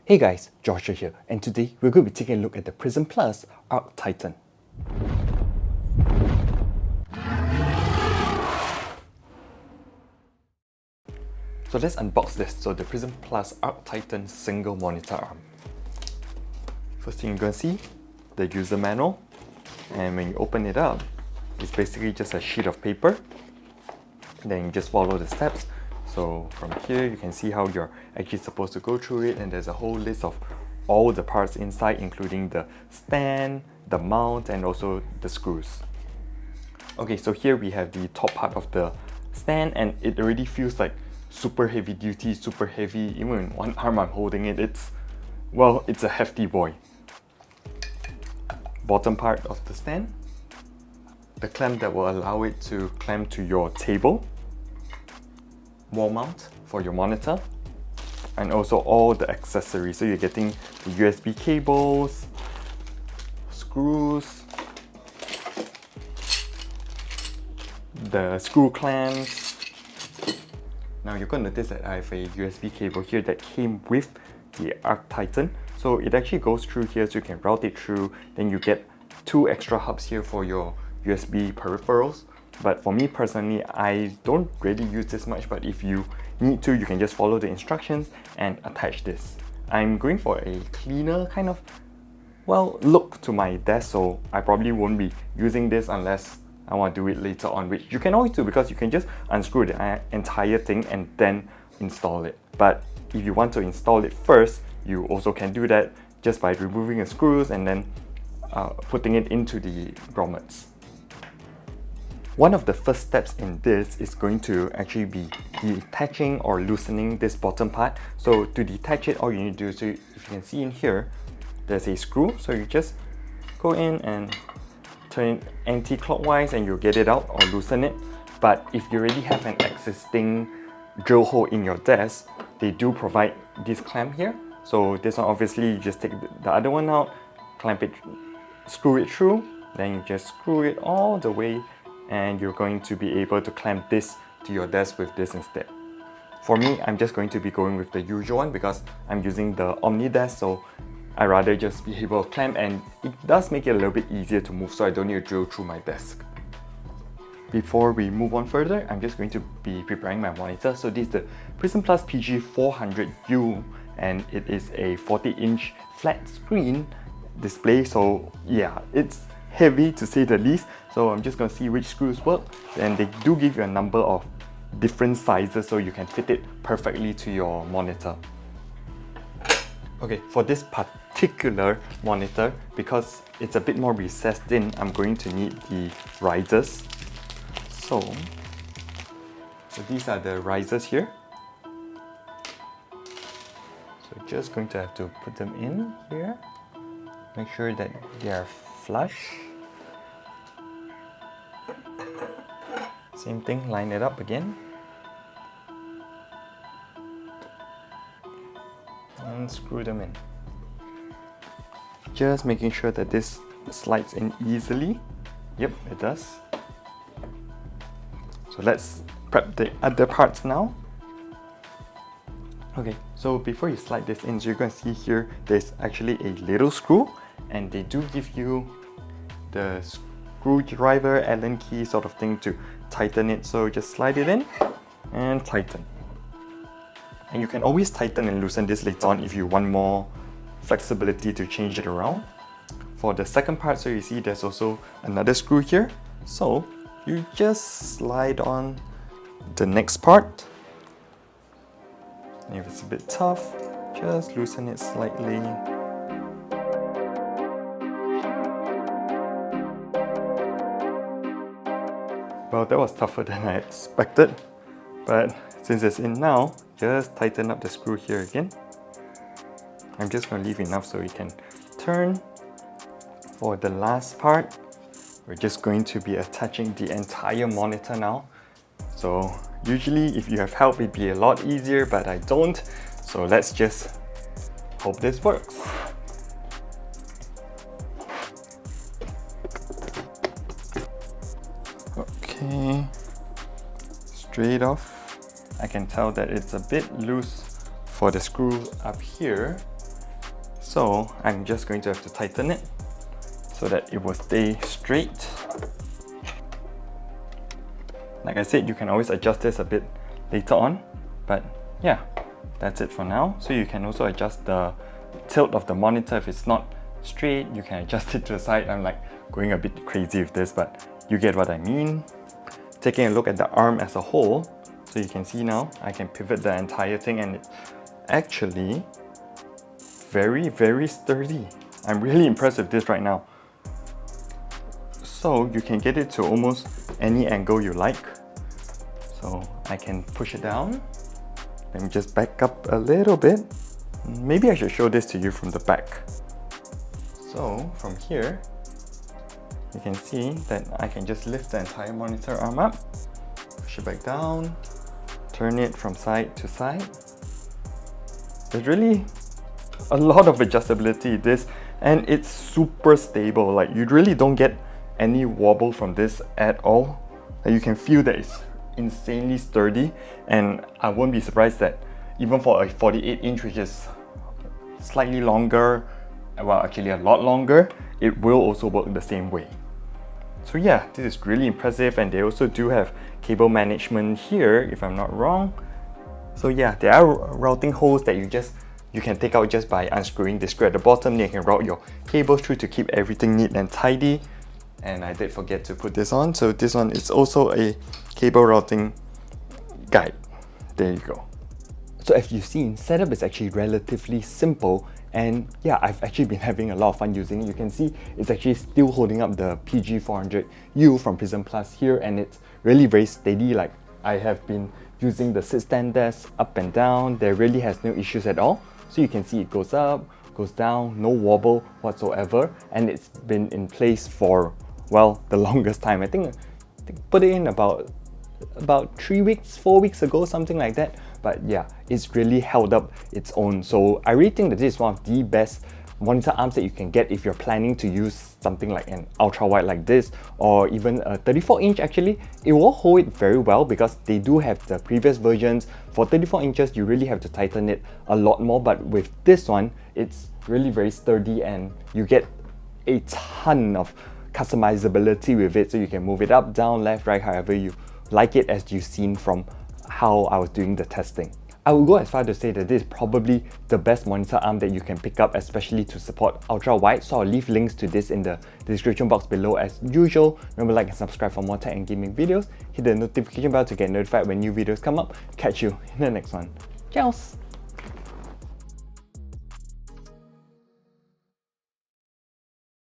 Hey guys, Joshua here, and today we're going to be taking a look at the Prism Plus Arc Titan. So let's unbox this. So the Prism Plus Arc Titan single monitor arm. First thing you're going to see, the user manual, and when you open it up, it's basically just a sheet of paper. Then you just follow the steps. So from here you can see how you're actually supposed to go through it, and there's a whole list of all the parts inside, including the stand, the mount, and also the screws. Okay, so here we have the top part of the stand, and it already feels like super heavy duty, super heavy. Even in one arm I'm holding it, it's a hefty boy. Bottom part of the stand, the clamp that will allow it to clamp to your table, wall mount for your monitor, and also all the accessories. So you're getting the USB cables, screws, the screw clamps. Now you're going to notice that I have a USB cable here that came with the Arc Titan. So it actually goes through here, so you can route it through. Then you get 2 extra hubs here for your USB peripherals. But for me personally, I don't really use this much, but if you need to, you can just follow the instructions and attach this. I'm going for a cleaner kind of, look to my desk, so I probably won't be using this unless I want to do it later on, which you can always do because you can just unscrew the entire thing and then install it. But if you want to install it first, you also can do that just by removing the screws and then putting it into the grommets. One of the first steps in this is going to actually be detaching or loosening this bottom part. So to detach it, all you need to do is, if you can see in here, there's a screw. So you just go in and turn it anti-clockwise and you'll get it out or loosen it. But if you already have an existing drill hole in your desk, they do provide this clamp here. So this one, obviously you just take the other one out, clamp it, screw it through, then you just screw it all the way, and you're going to be able to clamp this to your desk with this instead. For me, I'm just going to be going with the usual one because I'm using the Omni desk, so I'd rather just be able to clamp, and it does make it a little bit easier to move, so I don't need to drill through my desk. Before we move on further, I'm just going to be preparing my monitor. So this is the Prism Plus PG400U, and it is a 40-inch flat screen display, so yeah, it's heavy to say the least. So I'm just going to see which screws work, and they do give you a number of different sizes so you can fit it perfectly to your monitor. Okay, for this particular monitor, because it's a bit more recessed in, I'm going to need the risers. So these are the risers here. So just going to have to put them in here. Make sure that they are flush. Same thing, line it up again. And screw them in. Just making sure that this slides in easily. Yep, it does. So let's prep the other parts now. Okay, so before you slide this in, so you're going to see here, there's actually a little screw, and they do give you the screwdriver, Allen key sort of thing to tighten it. So just slide it in and tighten. And you can always tighten and loosen this later on if you want more flexibility to change it around. For the second part, so you see there's also another screw here. So you just slide on the next part. And if it's a bit tough, just loosen it slightly. Well, that was tougher than I expected, but since it's in now, just tighten up the screw here again. I'm just going to leave enough so we can turn. For the last part, we're just going to be attaching the entire monitor now. So usually if you have help, it'd be a lot easier, but I don't. So let's just hope this works. Okay, straight off. I can tell that it's a bit loose for the screw up here, So I'm just going to have to tighten it so that it will stay straight. Like I said, you can always adjust this a bit later on, but yeah, that's it for now. So you can also adjust the tilt of the monitor. If it's not straight, you can adjust it to the side. I'm like going a bit crazy with this, but you get what I mean. Taking a look at the arm as a whole, so you can see now I can pivot the entire thing, and it's actually very, very sturdy. I'm really impressed with this right now. So you can get it to almost any angle you like. So I can push it down. Let me just back up a little bit. Maybe I should show this to you from the back. So from here, you can see that I can just lift the entire monitor arm up, push it back down, turn it from side to side. There's really a lot of adjustability this, and it's super stable. Like, you really don't get any wobble from this at all. Like, you can feel that it's insanely sturdy, and I won't be surprised that even for a 48-inch, which is slightly longer, well, actually a lot longer, it will also work the same way. So yeah, this is really impressive, and they also do have cable management here, if I'm not wrong. So yeah, there are routing holes that you can take out just by unscrewing the screw at the bottom. Then you can route your cables through to keep everything neat and tidy. And I did forget to put this on, so this one is also a cable routing guide. There you go. So as you've seen, setup is actually relatively simple, and yeah, I've actually been having a lot of fun using it. You can see it's actually still holding up the PG400U from Prism Plus here, and it's really very steady. Like, I have been using the sit stand desk up and down. There really has no issues at all. So you can see it goes up, goes down, no wobble whatsoever, and it's been in place for, well, the longest time. I think put it in about 3 weeks, 4 weeks ago, something like that. But yeah, it's really held up its own. So I really think that this is one of the best monitor arms that you can get if you're planning to use something like an ultra wide like this, or even a 34-inch. Actually, it will hold it very well because they do have the previous versions. For 34 inches, you really have to tighten it a lot more, but with this one, it's really very sturdy, and you get a ton of customizability with it. So you can move it up, down, left, right, however you like it, as you've seen from how I was doing the testing. I would go as far to say that this is probably the best monitor arm that you can pick up, especially to support ultra wide. So I'll leave links to this in the description box below as usual. Remember, like and subscribe for more tech and gaming videos. Hit the notification bell to get notified when new videos come up. Catch you in the next one. Ciao!